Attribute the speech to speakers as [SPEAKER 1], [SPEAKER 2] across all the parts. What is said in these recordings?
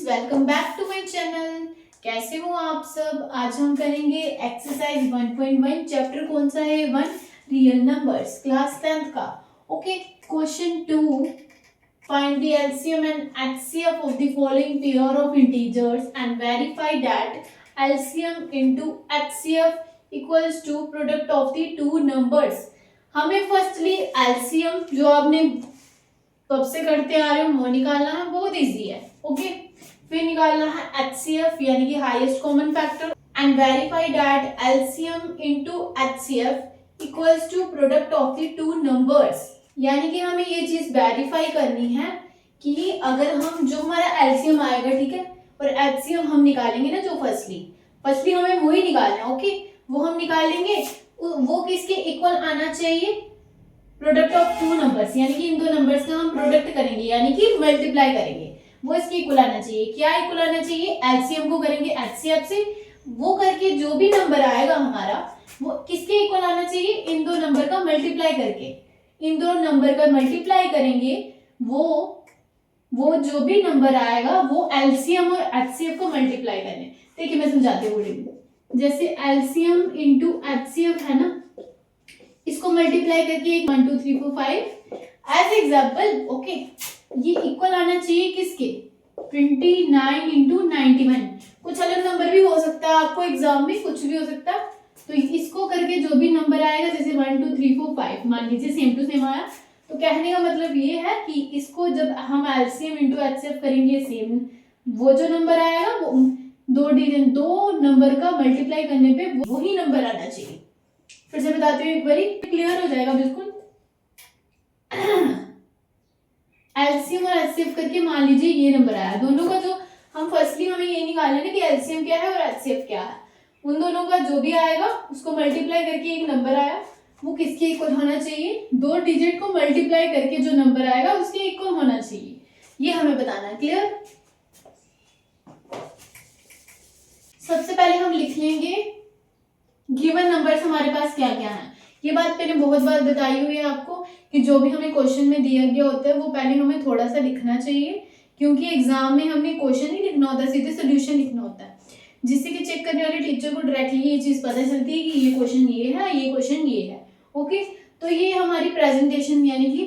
[SPEAKER 1] Welcome back to my channel. कैसे हो आप सब। आज हम करेंगे एक्सरसाइज 1.1। चैप्टर कौन सा है? 1 रियल नंबर्स, क्लास 10th का। Okay, question 2, find the LCM and HCF of the following pair of integers and verify that LCM into HCF equals to product of the two numbers. हमें firstly LCM जो आपने कब से करते आ रहे हो वो निकालना है, बहुत इजी है। ओके, फिर निकालना है एचसीएफ यानी कि highest common factor and verify that LCM into HCF equals to product of the two numbers. यानी कि हमें ये चीज वेरीफाई करनी है कि अगर हम जो हमारा एलसीएम आएगा, ठीक है, और एचसीएफ हम निकालेंगे ना, जो फर्स्टली हमें वही निकालना है। ओके, वो हम निकालेंगे, वो किसके इक्वल आना चाहिए? प्रोडक्ट ऑफ टू नंबर्स, यानी कि इन दो नंबर्स का हम प्रोडक्ट करेंगे, यानी कि मल्टीप्लाई करेंगे, वो इसके इक्वल आना चाहिए। क्या इक्वल आना चाहिए? एलसीएम को करेंगे एचसीएफ से, वो करके जो भी नंबर आएगा हमारा वो किसके इक्वल आना चाहिए? इन दो नंबर का मल्टीप्लाई करके। इन दो नंबर का मल्टीप्लाई करेंगे, वो जो भी नंबर आएगा वो एलसीएम और एचसीएफ को मल्टीप्लाई करने। देखिए मैं समझाती हूँ। जैसे एलसीएम इंटू एचसीएफ है ना, इसको मल्टीप्लाई करके 1 2 3 4 5 एज एग्जाम्पल। ओके, ये इक्वल आना चाहिए किसके? 29 इंटू 91। कुछ अलग नंबर भी हो सकता है, आपको एग्जाम में कुछ भी हो सकता है। तो इसको करके जो भी नंबर आएगा, जैसे 1 2 3 4 5 मान लीजिए सेम टू सेम आया, तो कहने का मतलब ये है कि इसको जब हम एलसीएम इंटू एचसीएफ करेंगे, सेम वो जो नंबर आएगा वो दो नंबर का मल्टीप्लाई करने पे वही नंबर आना चाहिए। फिर से बताती हूँ एक बारी, क्लियर हो जाएगा बिल्कुल। एलसीएम और एचसीएफ करके मान लीजिए ये नंबर आया, दोनों का जो हम फर्स्टली हमें ये निकालना है कि एलसीएम क्या है और एचसीएफ क्या है। उन दोनों का जो भी आएगा उसको मल्टीप्लाई करके एक नंबर आया, वो किसके इक्वल होना चाहिए? दो डिजिट को मल्टीप्लाई करके जो नंबर आएगा उसके इक्वल होना चाहिए, ये हमें बताना है। क्लियर? सबसे पहले हम लिख लेंगे गिवन नंबर्स हमारे पास क्या क्या है। ये बात मैंने बहुत बार बताई हुई है आपको कि जो भी हमें क्वेश्चन में दिया गया होता है वो पहले हमें थोड़ा सा लिखना चाहिए, क्योंकि एग्जाम में हमें क्वेश्चन नहीं लिखना होता, सीधे सोल्यूशन लिखना होता है, जिससे कि चेक करने वाले टीचर को डायरेक्टली ये चीज पता चलती है कि ये क्वेश्चन ये है, ये क्वेश्चन ये है। ओके, तो ये हमारी प्रेजेंटेशन यानी कि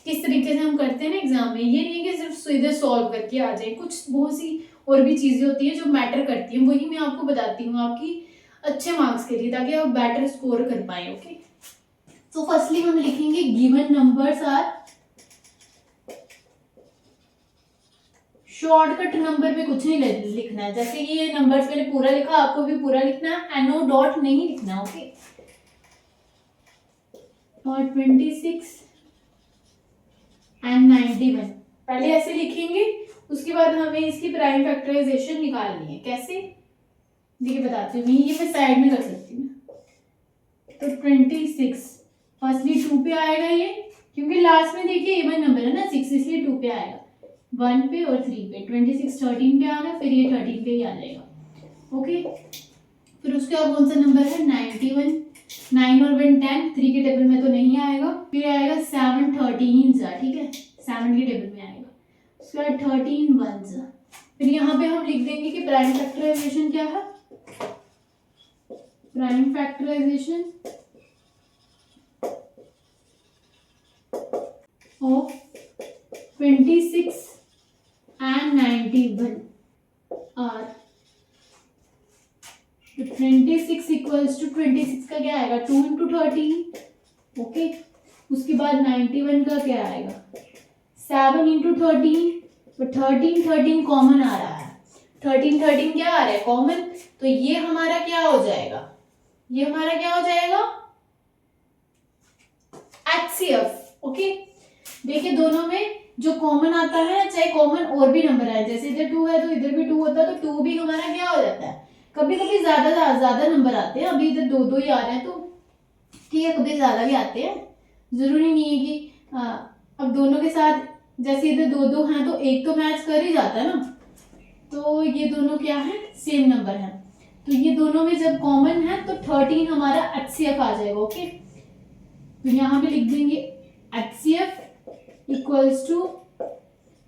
[SPEAKER 1] किस तरीके से हम करते हैं ना एग्जाम में, ये नहीं कि सिर्फ सीधे सॉल्व करके आ जाए, कुछ बहुत सी और भी चीजें होती है जो मैटर करती है, वही मैं आपको बताती हूँ आपकी अच्छे मार्क्स के लिए, ताकि आप बेटर स्कोर कर पाए। ओके, तो फर्स्टली हम लिखेंगे given numbers are, shortcut number पे कुछ नहीं लिखना है, जैसे कि ये नंबर्स मैंने पूरा लिखा, आपको भी पूरा लिखना है, एंड नो डॉट नहीं लिखना। ओके, और 26 एंड 91 पहले ऐसे लिखेंगे, उसके बाद हमें इसकी प्राइम फैक्टराइजेशन निकालनी है। कैसे? देखिए बताती हूँ, ये मैं साइड में कर सकती हूँ। तो 26 फर्स्टली 2 पे आएगा ये, क्योंकि लास्ट में देखिए इवन नंबर है ना 6, इसलिए 2 पे आएगा, 1 पे और 3 पे। 26 13 पे आ गया, फिर ये 13 पे ही आ जाएगा। ओके, फिर उसके बाद कौन सा नंबर है? 91, 9 और 1 10, 3 के टेबल में तो नहीं आएगा, फिर आएगा 7 13 सा, ठीक है, 7 के टेबल में आएगा, उसके बाद 13 1 सा। फिर यहाँ पे हम लिख देंगे कि प्राइम फैक्टराइजेशन क्या है? Prime factorisation of 26 and 91 are, तो 26 इक्वल्स टू 26 का क्या आएगा? 2 इंटू 13। ओके, उसके बाद 91 का क्या आएगा? 7 इंटू 13। तो 13 13 कॉमन आ रहा है, 13 13 क्या आ रहा है? कॉमन। तो ये हमारा क्या हो जाएगा? ये हमारा क्या हो जाएगा? एचसीएफ। ओके, देखिए दोनों में जो कॉमन आता है, चाहे कॉमन और भी नंबर आए, जैसे इधर 2 है तो इधर भी 2 होता है, तो 2 भी हमारा क्या हो जाता है? कभी कभी ज्यादा नंबर आते हैं, अभी इधर 2 2 ही आ रहे हैं, तो ठीक है, कभी ज्यादा भी आते हैं, जरूरी नहीं है कि अब दोनों के साथ, जैसे इधर 2 2 हैं तो एक तो मैच कर ही जाता है ना, तो ये दोनों क्या है? सेम नंबर है, तो ये दोनों में जब कॉमन है तो 13 हमारा एचसीएफ आ जाएगा। ओके, तो यहाँ पे लिख देंगे एचसीएफ इक्वल्स टू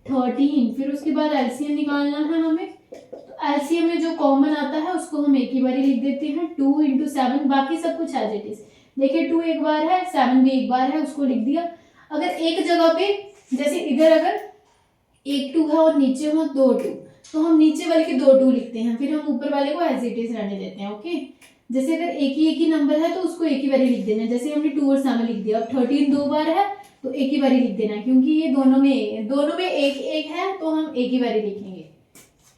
[SPEAKER 1] 13, फिर उसके बाद एलसीएम निकालना है हमें। तो एलसीएम में जो कॉमन आता है उसको हम एक ही बार लिख देते हैं, 2 इंटू 7, बाकी सब कुछ एज इट इज। देखिए 2 एक बार है, 7 भी एक बार है, उसको लिख दिया। अगर एक जगह पे जैसे इधर अगर एक 2 है और नीचे हो 2 2, तो हम नीचे वाले के 2 2 लिखते हैं, फिर हम ऊपर वाले को एज इट इज रहने देते हैं। ओके, जैसे अगर एक ही नंबर है तो उसको एक ही बार लिख देना, जैसे हमने 2 और 7 लिख दिया। अब 13 2 बार है तो एक ही बारी लिख देना, क्योंकि ये दोनों में एक एक है तो हम एक ही बारी लिखेंगे।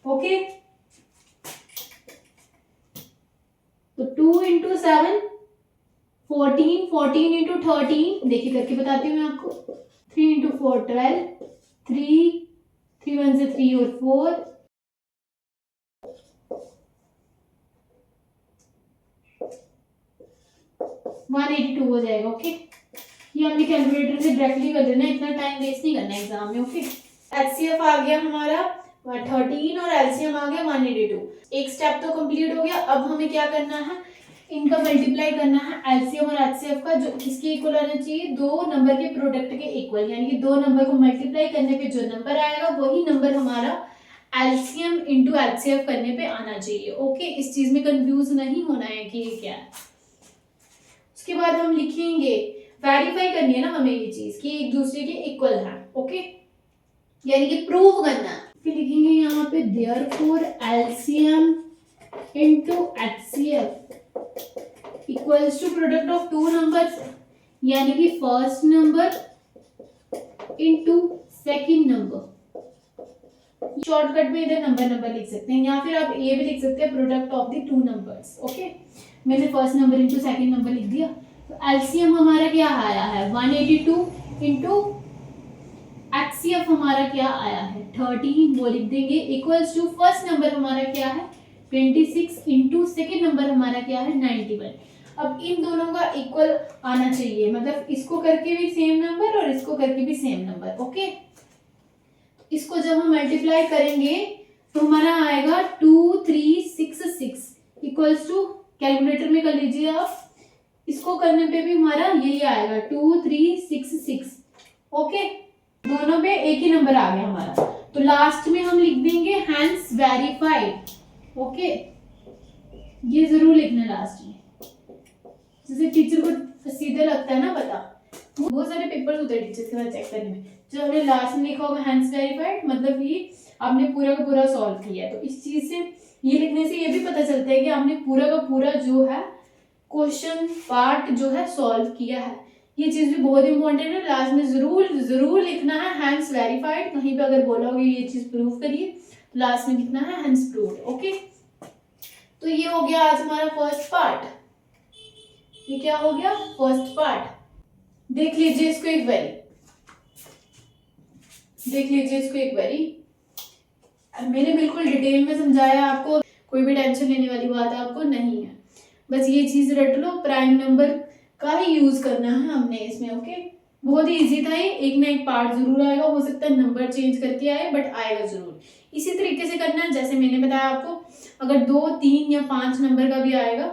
[SPEAKER 1] ओके, तो 2 इंटू 7 14, 14 इंटू 13, देखिए करके बताती हूँ मैं आपको। 3 इंटू 4 12, 3 1 से 3 और 4, 182 हो जाएगा। ओके, ये हमने कैलकुलेटर से डायरेक्टली कर देना, इतना टाइम वेस्ट नहीं करना एग्जाम में। ओके, एचसीएफ आ गया हमारा 13 और एलसीएम आ गया 182। एक स्टेप तो कंप्लीट हो गया। अब हमें क्या करना है, इनका मल्टीप्लाई करना है एलसीएम और एचसीएफ का, जो किसके इक्वल आना चाहिए, दो नंबर के प्रोडक्ट के इक्वल, यानी कि दो नंबर को मल्टीप्लाई करने पे जो नंबर आएगा वही नंबर हमारा एलसीएम इंटू एचसीएफ करने पे आना चाहिए। ओके, इस चीज में कंफ्यूज नहीं होना है कि ये क्या है। उसके बाद हम लिखेंगे, वेरीफाई करनी है ना हमें ये चीज कि एक दूसरे के इक्वल है। ओके, यानी कि प्रूव करना है। फिर लिखेंगे यहाँ पे therefore LCM into HCF equals to product of two numbers, यानी कि first number into second number. Shortcut में इधर नंबर लिख सकते हैं, या फिर आप ये भी लिख सकते हैं product of the two numbers. Okay, मैंने first number into second number लिख दिया। तो एलसीएम हमारा क्या आया है 182 इंटू एचसीएफ हमारा क्या आया है 13, वो लिख देंगे, इक्वल्स टू फर्स्ट नंबर हमारा क्या है 26 इंटू सेकेंड नंबर हमारा क्या है 91। अब इन दोनों का इक्वल आना चाहिए, मतलब इसको करके भी सेम नंबर और इसको करके भी सेम नंबर। ओके, इसको जब हम मल्टीप्लाई करेंगे तो हमारा आएगा 2366 इक्वल्स टू, कैलकुलेटर में कर लीजिए आप, इसको करने पे भी हमारा यही आएगा 2366। ओके, दोनों पे एक ही नंबर आ गया हमारा। तो लास्ट में हम लिख देंगे हैंस वेरीफाइड। ओके, ये जरूर लिखना लास्ट में, जैसे टीचर को सीधे लगता है ना पता। बहुत सारे पेपर्स होते हैं टीचर्स के बाद चेक करने में, जो हमने लास्ट में लिखा होगा हैंस वेरीफाइड, मतलब ये आपने पूरा का पूरा सॉल्व किया है। तो इस चीज से ये लिखने से ये भी पता चलता है कि आपने पूरा का पूरा जो है क्वेश्चन पार्ट जो है सॉल्व किया है। ये चीज भी बहुत इंपॉर्टेंट है, लास्ट में जरूर लिखना है हैंस वेरीफाइड। कहीं पे अगर बोला होगा ये चीज प्रूव करिए, तो लास्ट में लिखना है हैंस प्रूव्ड। ओके, तो ये हो गया आज हमारा फर्स्ट पार्ट। ये क्या हो गया, फर्स्ट पार्ट। देख लीजिए इसको एक बारी, मैंने बिल्कुल डिटेल में समझाया आपको, कोई भी टेंशन लेने वाली बात आपको नहीं है। बस ये चीज रट लो, प्राइम नंबर का ही यूज करना है हमने इसमें। ओके, बहुत ही इजी था ये, एक ना एक पार्ट जरूर आएगा, हो सकता है नंबर चेंज करके आए बट आएगा जरूर। इसी तरीके से करना है जैसे मैंने बताया आपको। अगर 2 3 या 5 नंबर का भी आएगा,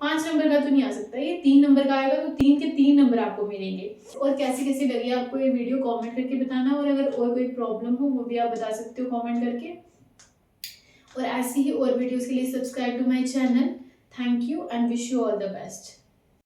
[SPEAKER 1] 5 नंबर का तो नहीं आ सकता, ये 3 नंबर का आएगा, तो 3 के 3 नंबर आपको मिलेंगे। और कैसी कैसी लगी आपको ये वीडियो कमेंट करके बताना, और अगर और कोई प्रॉब्लम हो वो भी आप बता सकते हो कमेंट करके। और ऐसी ही और वीडियोस के लिए subscribe to my channel. Thank you and wish you all the best.